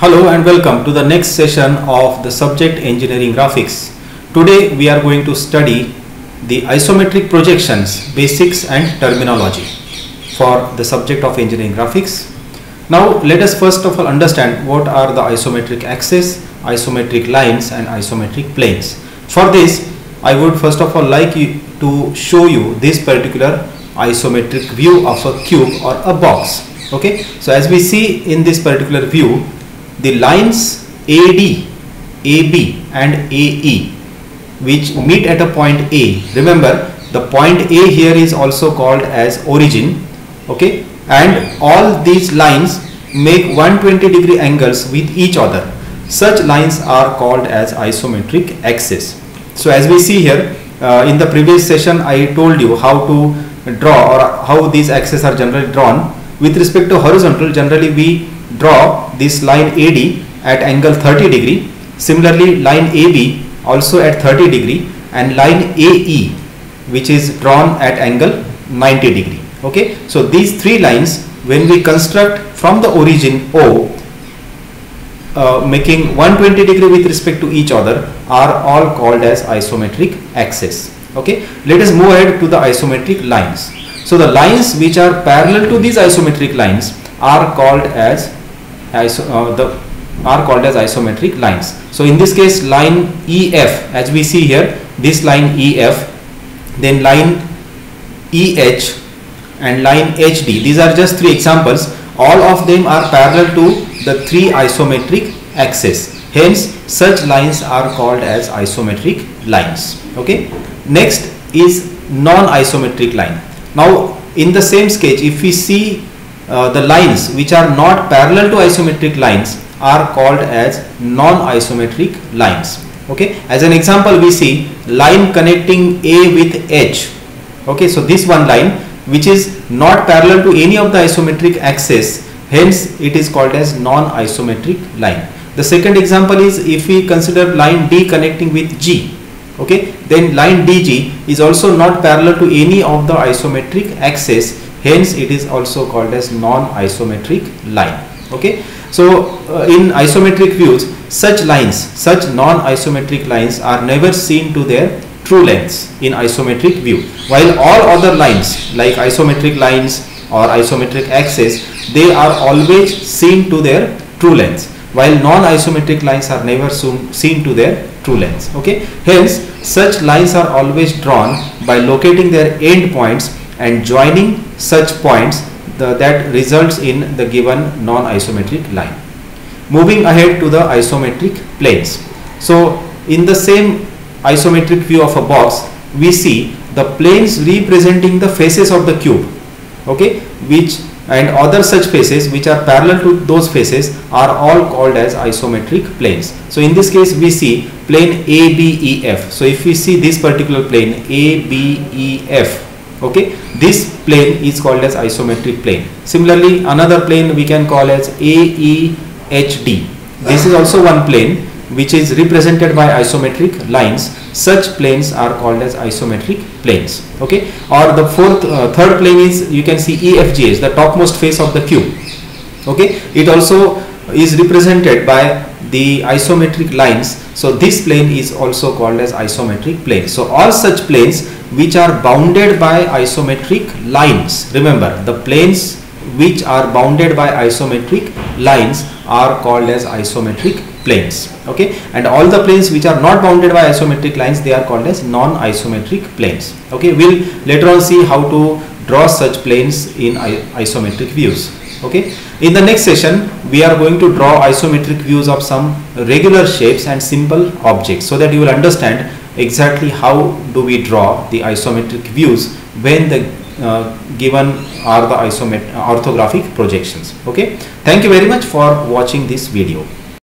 Hello and welcome to the next session of the subject Engineering Graphics. Today we are going to study the isometric projections, basics and terminology for the subject of Engineering Graphics. Now let us first of all understand what are the isometric axes, isometric lines and isometric planes. For this I would first of all like to show you this particular isometric view of a cube or a box. Okay, so as we see in this particular view, the lines AD, AB and AE which meet at a point A. Remember, the point A here is also called as origin. Okay, and all these lines make 120-degree angles with each other. Such lines are called as isometric axes. So as we see here, in the previous session I told you how to draw or how these axes are generally drawn. With respect to horizontal, generally we draw this line AD at angle 30 degree. Similarly, line AB also at 30 degree and line AE which is drawn at angle 90 degree. Okay, so these three lines, when we construct from the origin O, making 120 degree with respect to each other, are all called as isometric axes. Okay, let us move ahead to the isometric lines. So the lines which are parallel to these isometric lines are called as isometric lines. So in this case, line EF, as we see here, this line EF, then line EH and line HD. These are just three examples. All of them are parallel to the three isometric axes. Hence, such lines are called as isometric lines. Okay. Next is non-isometric line. Now, in the same sketch, if we see the lines which are not parallel to isometric lines are called as non-isometric lines. Okay, as an example we see line connecting A with H. Okay, so this one line which is not parallel to any of the isometric axes, hence it is called as non-isometric line. The second example is if we consider line D connecting with G. Okay, then line DG is also not parallel to any of the isometric axes, hence it is also called as non-isometric line. Okay, so in isometric views, such lines, such non-isometric lines are never seen to their true lengths in isometric view, while all other lines like isometric lines or isometric axes, they are always seen to their true lengths, while non-isometric lines are never seen to their true lengths. Okay, hence such lines are always drawn by locating their end points and joining such points that results in the given non-isometric line. Moving ahead to the isometric planes. So in the same isometric view of a box, we see the planes representing the faces of the cube. Okay, which and other such faces which are parallel to those faces are all called as isometric planes. So in this case we see plane ABEF. So if we see this particular plane ABEF, okay, this plane is called as isometric plane. Similarly, another plane we can call as AEHD. This is also one plane which is represented by isometric lines. Such planes are called as isometric planes. Okay, or the third plane is, you can see EFGH, the topmost face of the cube. Okay, it also is represented by the isometric lines. So this plane is also called as isometric plane. So all such planes which are bounded by isometric lines, remember the planes which are bounded by isometric lines are called as isometric planes. Okay, and all the planes which are not bounded by isometric lines, they are called as non-isometric planes. Okay, we'll later on see how to draw such planes in isometric views. Okay, in the next session we are going to draw isometric views of some regular shapes and simple objects, so that you will understand exactly how do we draw the isometric views when the given are the orthographic projections. Okay, thank you very much for watching this video.